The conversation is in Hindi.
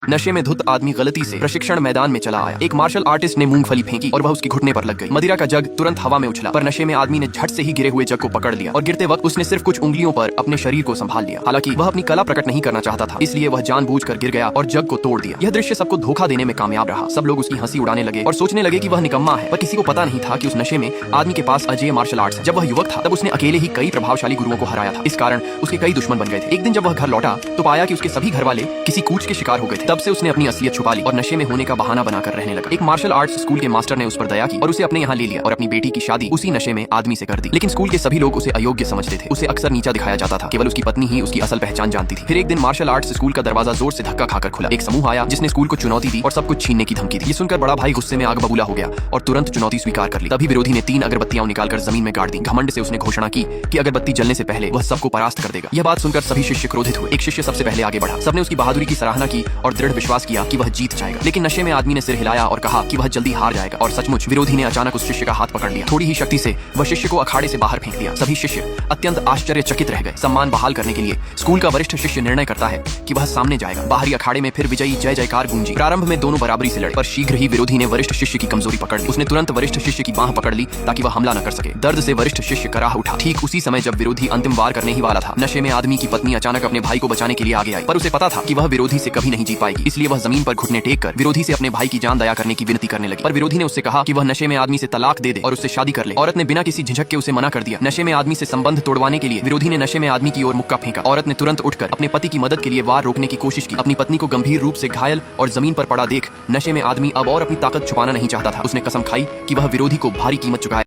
नशे में धुत आदमी गलती से प्रशिक्षण मैदान में चला आया। एक मार्शल आर्टिस्ट ने मूंगफली फेंकी और वह उसके घुटने पर लग गई। मदिरा का जग तुरंत हवा में उछला, पर नशे में आदमी ने झट से ही गिरे हुए जग को पकड़ लिया और गिरते वक्त उसने सिर्फ कुछ उंगलियों पर अपने शरीर को संभाल लिया। हालांकि वह अपनी कला प्रकट नहीं करना चाहता था, इसलिए वह जानबूझकर गिर गया और जग को तोड़ दिया। यह दृश्य सबको धोखा देने में कामयाब रहा। सब लोग उसकी हंसी उड़ाने लगे और सोचने लगे कि वह निकम्मा है, पर किसी को पता नहीं था कि उस नशे में आदमी के पास अजय मार्शल आर्ट्स है। जब वह युवक था तब उसने अकेले ही कई प्रभावशाली गुरुओं को हराया था। इस कारण उसके कई दुश्मन बन गए थे। एक दिन जब वह घर लौटा तो पाया कि उसके सभी घर वाले किसी कूच के शिकार हो गए थे। तब से उसने अपनी असलियत छुपा ली और नशे में होने का बहाना बनाकर रहने लगा। एक मार्शल आर्ट्स स्कूल के मास्टर ने उस पर दया की और उसे अपने यहाँ ले लिया और अपनी बेटी की शादी उसी नशे में आदमी से कर दी। लेकिन स्कूल के सभी लोग उसे अयोग्य समझते थे। उसे अक्सर नीचा दिखाया जाता था। केवल उसकी पत्नी ही उसकी असल पहचान जानती थी। फिर एक दिन मार्शल आर्ट्स स्कूल का दरवाजा जोर से धक्का खाकर खुला। एक समूह आया जिसने स्कूल को चुनौती दी और सब कुछ छीनने की धमकी दी। ये सुनकर बड़ा भाई गुस्से में आग बबूला हो गया और तुरंत चुनौती स्वीकार कर ली। तभी विरोधी ने 3 अगरबत्तियां निकालकर जमीन में गाड़ दी। घमंड से उसने घोषणा की कि अगरबत्ती जलने से पहले वह सबको परास्त कर देगा। यह बात सुनकर सभी शिष्य क्रोधित हुए। एक शिष्य सबसे पहले आगे बढ़ा। सबने उसकी बहादुरी की सराहना की और दृढ़ विश्वास किया कि वह जीत जाएगा। लेकिन नशे में आदमी ने सिर हिलाया और कहा कि वह जल्दी हार जाएगा। और सचमुच विरोधी ने अचानक उस शिष्य का हाथ पकड़ लिया। थोड़ी ही शक्ति से वह शिष्य को अखाड़े से बाहर फेंक दिया। सभी शिष्य अत्यंत आश्चर्यचकित रह गए। सम्मान बहाल करने के लिए स्कूल का वरिष्ठ शिष्य निर्णय करता है कि वह सामने जाएगा। बाहरी अखाड़े में फिर विजयी जय जयकार गूंजी। प्रारंभ में दोनों बराबरी से लड़े, पर शीघ्र ही विरोधी ने वरिष्ठ शिष्य की कमजोरी पकड़ ली। उसने तुरंत वरिष्ठ शिष्य की बांह पकड़ ली ताकि वह हमला न कर सके। दर्द से वरिष्ठ शिष्य कराह उठा। ठीक उसी समय जब विरोधी अंतिम वार करने ही वाला था, नशे में आदमी की पत्नी अचानक अपने भाई को बचाने के लिए आगे आई। पर उसे पता था कि वह विरोधी से कभी नहीं जीत पाएगी, इसलिए वह जमीन पर घुटने टेक कर विरोधी से अपने भाई की जान दया करने की विनती करने लगी। पर विरोधी ने उससे कहा कि वह नशे में आदमी से तलाक दे दे और उससे शादी कर ले। औरत ने बिना किसी झिझक के उसे मना कर दिया। नशे में आदमी से संबंध तोड़वाने के लिए विरोधी ने नशे में आदमी की ओर मुक्का फेंका। औरत ने तुरंत उठकर अपने पति की मदद के लिए वार रोकने की कोशिश की। अपनी पत्नी को गंभीर रूप से घायल और जमीन पर पड़ा देख नशे में आदमी अब और अपनी ताकत छुपाना नहीं चाहता था। उसने कसम खाई कि वह विरोधी को भारी कीमत चुकाए।